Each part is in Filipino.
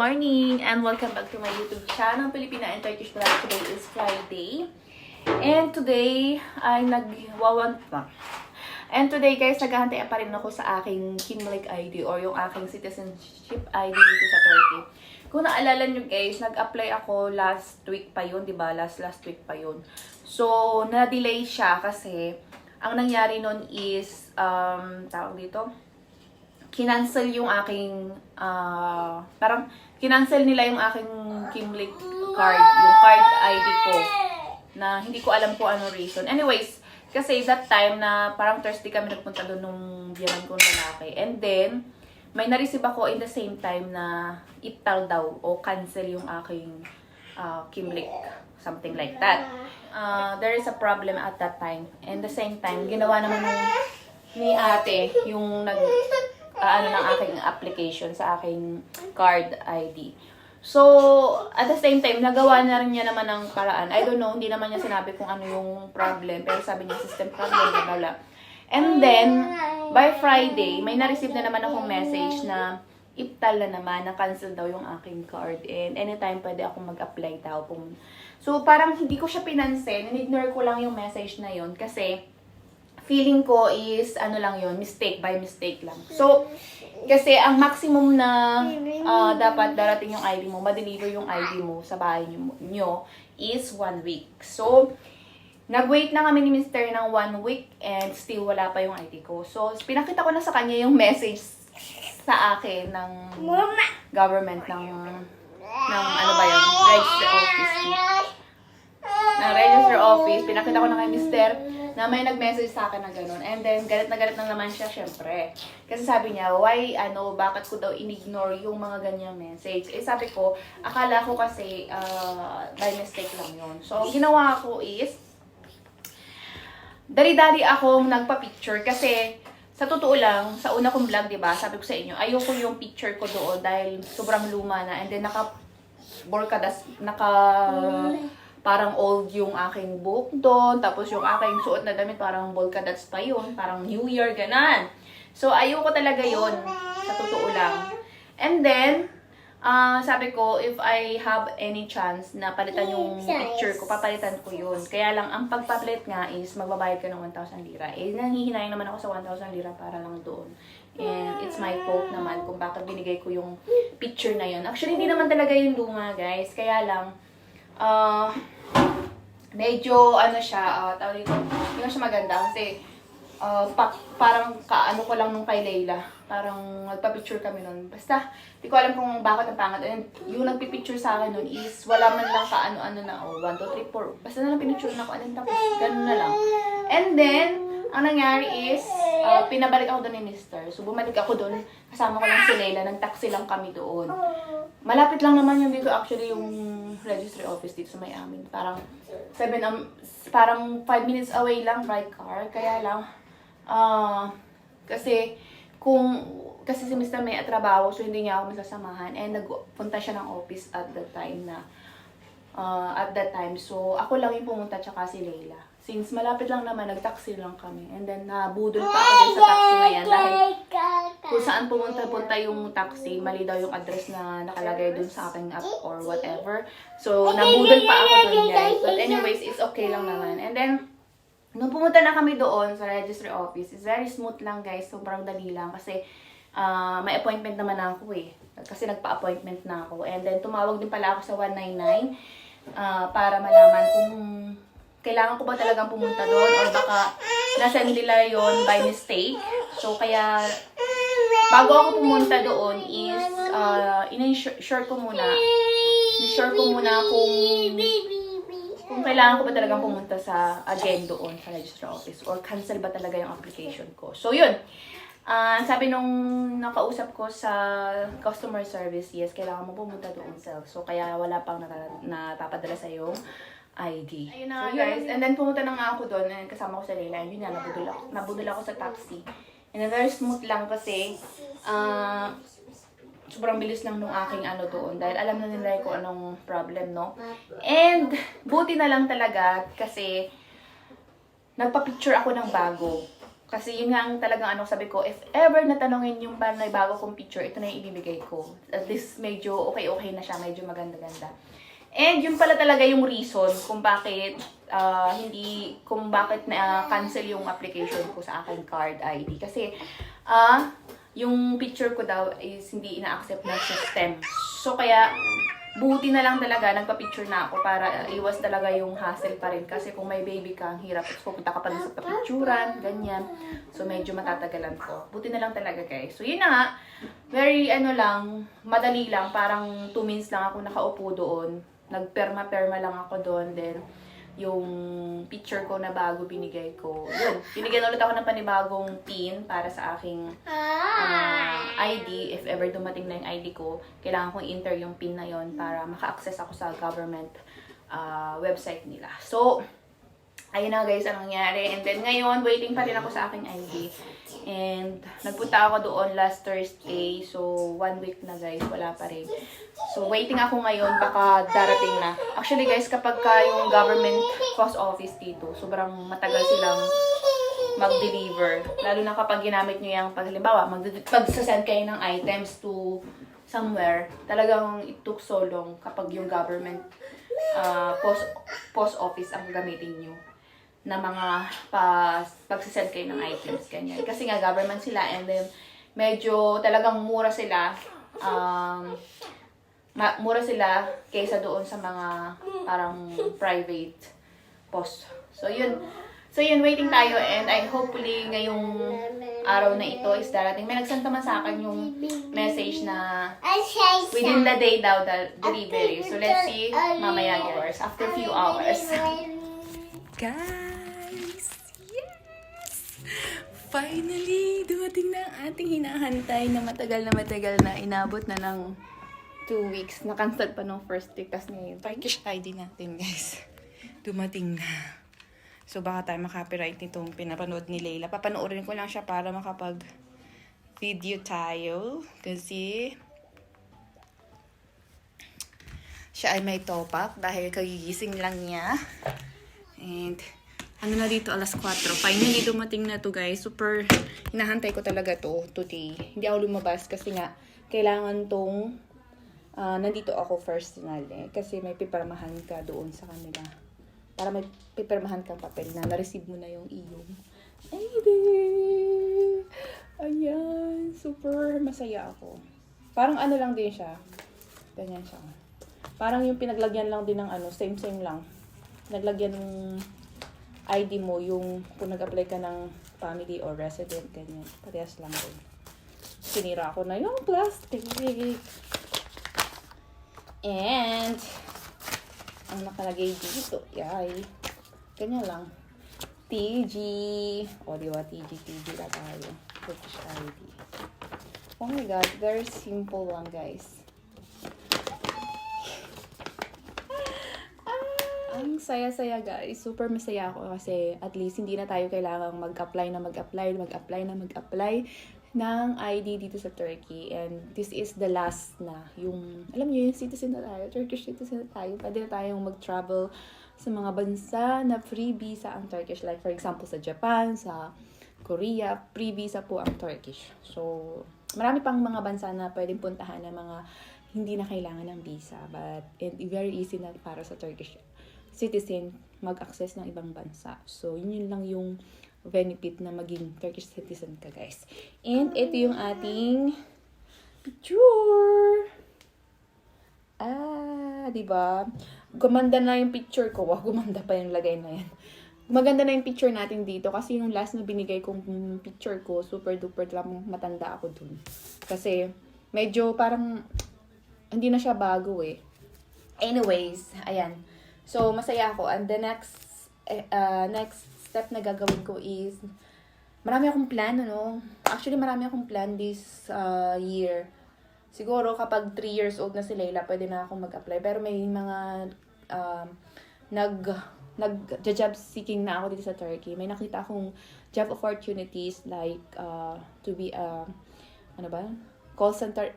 morning and welcome back to my YouTube channel, Pilipina and Turkish Vlog. Today is Friday. And today ay And today guys, naghahantay pa rin ako sa aking Kimlik ID or yung aking citizenship ID dito sa Turkey. Kung naalala nyo guys, nag-apply ako last week pa yun, di ba? Last week pa yun. So, na-delay siya kasi ang nangyari nun is, tawag dito, kinancel yung aking, parang kinancel nila yung aking Kimlik card, yung card ID ko, na hindi ko alam kung ano reason. Anyways, kasi that time na parang Thursday kami nagpunta doon nung biyanan kong lalaki. And then, may na-receive ako in the same time na ital daw o cancel yung aking Kimlik, something like that. There is a problem at that time. And the same time, ginawa naman ni ate yung ng aking application sa aking card ID. So, at the same time, nagawa na rin niya naman ng paraan. I don't know, hindi naman niya sinabi kung ano yung problem. Pero sabi niya, system problem, bla. And then, by Friday, may na-receive na naman akong message na iptal na naman, na-cancel daw yung aking card. And anytime, pwede akong mag-apply daw. So, parang hindi ko siya pinansin. In-ignore ko lang yung message na yun. Kasi, feeling ko is, ano lang yun, by mistake lang. So, kasi ang maximum na dapat darating yung ID mo, ma-deliver yung ID mo sa bahay nyo is 1 week. So, nag-wait na kami ni Mr. ng 1 week and still wala pa yung ID ko. So, pinakita ko na sa kanya yung message sa akin ng government, ng ano ba yun, register office. Ng register office, pinakita ko na kay Mr. na may nag-message sa akin na gano'n. And then, galit na naman siya, syempre. Kasi sabi niya, bakit ko daw in-ignore yung mga ganyang message? Eh, sabi ko, akala ko kasi by mistake lang yun. So, ang ginawa ko is, dali-dali akong nagpa-picture kasi, sa totoo lang, sa una kong vlog, diba, sabi ko sa inyo, ayoko yung picture ko doon dahil sobrang luma na. And then, parang old yung aking book doon. Tapos yung aking suot na damit, parang Volcadats pa yun. Parang New Year, ganan. So, ayoko talaga yun. Sa totoo lang. And then, sabi ko, if I have any chance na palitan yung picture ko, papalitan ko yun. Kaya lang, ang pagpapalit nga is, magbabayad ka ng 1,000 lira. Eh, nanghihinayang naman ako sa 1,000 lira para lang doon. And it's my fault naman kung bakit binigay ko yung picture na yun. Actually, hindi naman talaga yung luma, guys. Kaya lang, medyo tawag dito, hindi ko siya maganda kasi parang kaano ko lang nung kay Layla, parang nagpa-picture kami nun. Basta, di ko alam kung bakit ang pangat. And yung nagpipicture sa akin nun is wala man lang kaano-ano na, 1, 2, 3, 4. Basta na lang pinicture na ako, and then tapos ganun na lang. And then, ang nangyari is, pinabalik ako doon ni Mr. So, bumalik ako doon, kasama ko lang si Layla, nag-taxi lang kami doon. Malapit lang naman yung dito, actually, yung registry office dito sa may amin. Parang 5 minutes away lang by car. Kaya lang, kasi si Mr. may trabaho, so hindi niya ako masasamahan. And nagpunta siya ng office at that time. So, ako lang yung pumunta, tsaka si Layla. Since malapit lang naman, nag-taxi lang kami. And then, nabudol pa ako din sa taxi na yan. Dahil kung saan pumunta yung taxi, mali daw yung address na nakalagay dun sa aking app or whatever. So, nabudol pa ako dun, guys. But anyways, it's okay lang naman. And then, nung pumunta na kami doon sa registry office, it's very smooth lang, guys. Sobrang dali lang. Kasi, may appointment naman ako eh. Kasi nagpa-appointment na ako. And then, tumawag din pala ako sa 199 para malaman kung kailangan ko ba talagang pumunta doon or baka nasend nila yon by mistake. So, kaya bago ako pumunta doon is in-sure ko muna kung kailangan ko ba talagang pumunta sa again doon sa registry office or cancel ba talaga yung application ko. So, yun. Sabi nung nakausap ko sa customer service, yes, kailangan mo pumunta doon self. So, kaya wala pang napapadala sa yung ID. Ayun na guys. And then, pumunta na nga ako doon and kasama ko sa Layla. Yun na, nabudol ako sa taxi. And then, very smooth lang kasi sobrang bilis lang nung aking doon. Dahil alam na nila kung anong problem, no? And, buti na lang talaga kasi nagpa-picture ako ng bago. Kasi yun nga ang talagang sabi ko, if ever natanongin yung bago kong picture, ito na yung ibibigay ko. At least medyo okay na siya, medyo maganda-ganda. And yun pala talaga yung reason kung bakit na cancel yung application ko sa aking card ID. Kasi yung picture ko daw is hindi ina-accept ng system. So kaya buti na lang talaga, nagpa-picture na ako para iwas talaga yung hassle pa rin. Kasi kung may baby ka, ang hirap. Pupunta ka pa sa pa-picturean, ganyan. So, medyo matatagalan ko. Buti na lang talaga, guys. So, yun na nga. Very, madali lang. Parang 2 minutes lang ako nakaupo doon. Nagperma-perma lang ako doon. Then, yung picture ko na bago binigay ko. Yun, binigyan ulit ako ng panibagong pin para sa aking ID. If ever dumating na yung ID ko, kailangan kong enter yung pin na yon para maka-access ako sa government website nila. So, ayun na guys, ang nangyari. And then ngayon, waiting pa rin ako sa aking ID. And nagpunta ako doon last Thursday. So, 1 week na guys, wala pa rin. So, waiting ako ngayon, baka darating na. Actually guys, kapag yung government post office dito, sobrang matagal silang mag-deliver. Lalo na kapag ginamit nyo yung paghalimbawa, pag-send kayo ng items to somewhere, talagang it took so long kapag yung government post office ang gamitin nyo na mga pag-send kayo ng items, ganyan. Kasi nga government sila and then medyo talagang mura sila. Mura sila kaysa doon sa mga parang private post. So yun, waiting tayo and I hopefully ngayong araw na ito is darating. May nagsend naman sa akin yung message na within the day daw the delivery. So let's see mamaya hours, after a few hours. Guys! Yes! Finally, dumating na ang ating hinahantay na matagal na inabot na ng 2 weeks. Na-cancel pa nung first week. Tapos ngayon, Turkish ID natin, guys. Dumating na. So, baka tayo makapiright nitong pinapanood ni Layla. Papanoorin ko lang siya para makapag-video tayo. Kasi siya ay may top up dahil kagigising lang niya. And na dito, alas 4. Finally, dumating na to guys. Super, hinahantay ko talaga to today. Hindi ako lumabas kasi nga, kailangan tong nandito ako personal kasi may pipirmahan ka doon sa kanila. Para may pipirmahan kang papel na na-receive mo na yung iyong ID. Ayan, super masaya ako. Parang lang din siya. Ganyan siya. Parang yung pinaglagyan lang din ng same lang. Naglagyan ng ID mo yung kung nag-apply ka ng family or resident, ganyan. Parehas lang din. Sinira ko na yung plastic. And, ang nakalagay dito, yay. Ganyan lang. TG. O, diba? TG lang tayo. Turkish ID. Oh my God, very simple lang, guys. Ang saya-saya, guys. Super masaya ako kasi at least hindi na tayo kailangang mag-apply ng ID dito sa Turkey. And this is the last na. Yung, alam niyo, yung citizen na tayo, Turkish citizen na tayo. Pwede na tayong mag-travel sa mga bansa na free visa ang Turkish. Like for example, sa Japan, sa Korea, free visa po ang Turkish. So, marami pang mga bansa na pwedeng puntahan na mga hindi na kailangan ng visa. But, and very easy na para sa Turkish citizen mag-access ng ibang bansa. So, yun lang yung benefit na maging Turkish citizen ka, guys. And ito yung ating picture. Diba? Gumanda na yung picture ko. Wow, gumanda pa yung lagay na yan. Maganda na yung picture natin dito kasi yung last na binigay kong picture ko, super duper lang matanda ako dun. Kasi medyo parang hindi na siya bago Anyways, ayan. So, masaya ako. And the next step na gagawin ko is, marami akong plan, Actually, marami akong plan this year. Siguro, kapag 3 years old na si Layla, pwede na akong mag-apply. Pero may mga nag-job seeking na ako dito sa Turkey. May nakita akong job opportunities like to be call center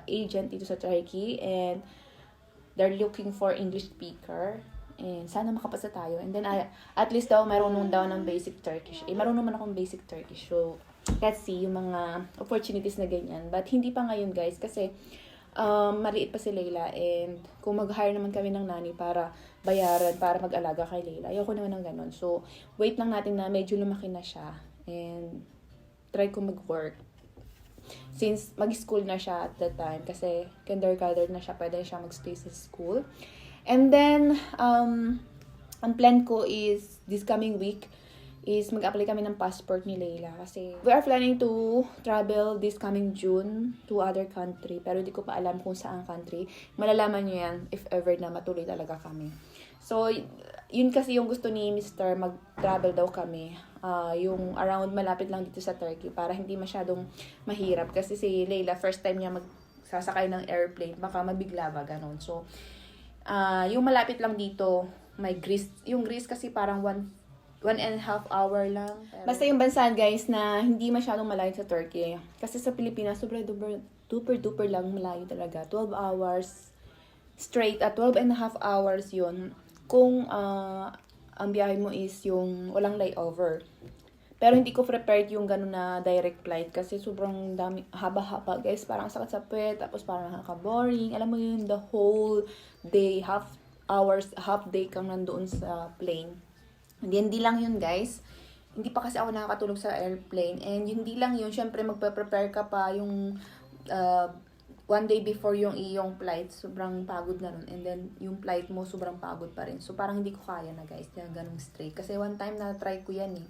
agent dito sa Turkey. And they're looking for English speaker. And sana makapasa tayo. And then, at least daw, marunong daw ng basic Turkish. Marunong man akong basic Turkish. So, let's see yung mga opportunities na ganyan. But, hindi pa ngayon, guys. Kasi, maliit pa si Layla. And, kung mag-hire naman kami ng nanny para bayaran, para mag-alaga kay Layla. Ayoko naman ng ganun. So, wait lang natin na medyo lumaki na siya. And, try ko mag-work. Since mag-school na siya at that time. Kasi, kindergarten na siya. Pwede siya mag-stay sa school. And then, ang plan ko is, this coming week, is mag-apply kami ng passport ni Layla. Kasi, we are planning to travel this coming June to other country. Pero hindi ko pa alam kung saan country. Malalaman nyo yan if ever na matuloy talaga kami. So, yun kasi yung gusto ni Mr. Mag-travel daw kami. Yung around malapit lang dito sa Turkey para hindi masyadong mahirap. Kasi si Layla, first time niya magsasakay ng airplane. Baka mabigla ba, ganon. So, yung malapit lang dito, may Greece. Yung Greece kasi parang 1.5 hour lang. Basta yung bansa, guys, na hindi masyadong malayo sa Turkey. Kasi sa Pilipinas, super lang malayo talaga. 12 hours straight at 12.5 hours yun. Kung ang biyahe mo is yung walang layover. Pero hindi ko prepared yung gano'n na direct flight kasi sobrang dami, haba-haba, guys. Parang sakit sa puwet, tapos parang nakaka-boring. Alam mo yun, the whole day, half day kang nandoon sa plane. Hindi lang yun, guys. Hindi pa kasi ako nakakatulog sa airplane. And hindi lang yun, syempre magpe-prepare ka pa yung one day before yung iyong flight. Sobrang pagod na rin. And then, yung flight mo, sobrang pagod pa rin. So, parang hindi ko kaya na, guys, na ganung straight. Kasi one time na try ko yan eh.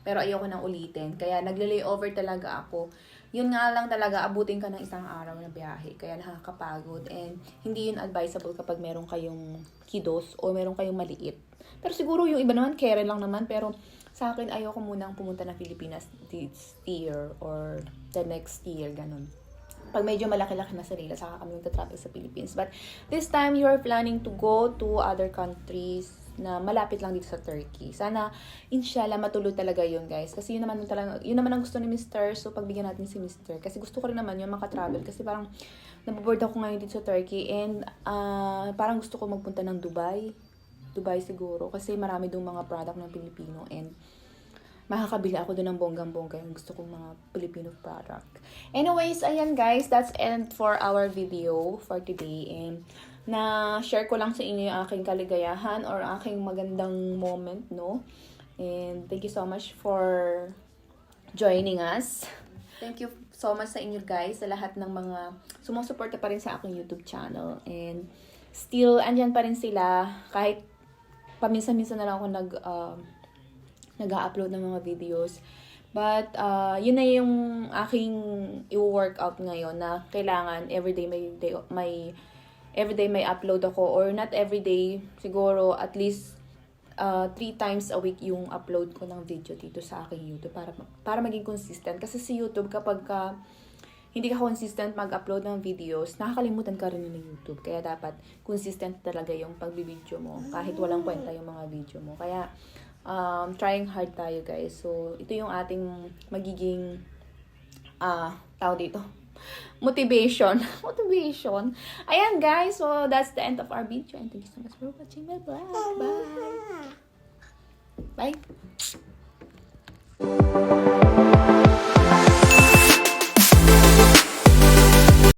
Pero ayoko nang ulitin. Kaya nagle-layover talaga ako. Yun nga lang talaga, abutin ka ng isang araw na biyahe. Kaya nakakapagod. And hindi yun advisable kapag meron kayong kiddos o meron kayong maliit. Pero siguro yung iba naman, care lang naman. Pero sa akin, ayoko munang pumunta ng Pilipinas this year or the next year, ganun. Pag medyo malaki-laki na sa Layla, saka kami magta-travel sa Philippines. But this time, you're planning to go to other countries na malapit lang dito sa Turkey. Sana, inshallah, matuloy talaga yun, guys. Kasi yun naman ang gusto ni Mr. So, pagbigyan natin si Mr. Kasi gusto ko rin naman yung maka-travel. Kasi parang, naboboard ako ngayon dito sa Turkey. And, parang gusto ko magpunta ng Dubai. Dubai siguro. Kasi marami doon mga product ng Pilipino. And, makakabili ako doon ng bonggang-bongga yung gusto kong mga Filipino product. Anyways, ayan guys, that's end for our video for today. And na-share ko lang sa inyo yung aking kaligayahan or aking magandang moment, no? And thank you so much for joining us. Thank you so much sa inyo guys, sa lahat ng mga sumusuporta pa rin sa aking YouTube channel. And still, andyan pa rin sila kahit paminsan-minsan na lang ako nag-upload ng mga videos. But, yun na yung aking i-workout ngayon na kailangan everyday may upload ako or not everyday, siguro at least 3 times a week yung upload ko ng video dito sa aking YouTube para maging consistent. Kasi sa YouTube, kapag hindi ka consistent mag-upload ng videos, nakakalimutan ka rin ng YouTube. Kaya dapat consistent talaga yung pagbibideo mo kahit walang kwenta yung mga video mo. Kaya, trying hard tayo guys. So, ito yung ating magiging tao dito. Motivation. Ayan guys. So, that's the end of our video. And thank you so much for watching my vlog. Bye. Bye.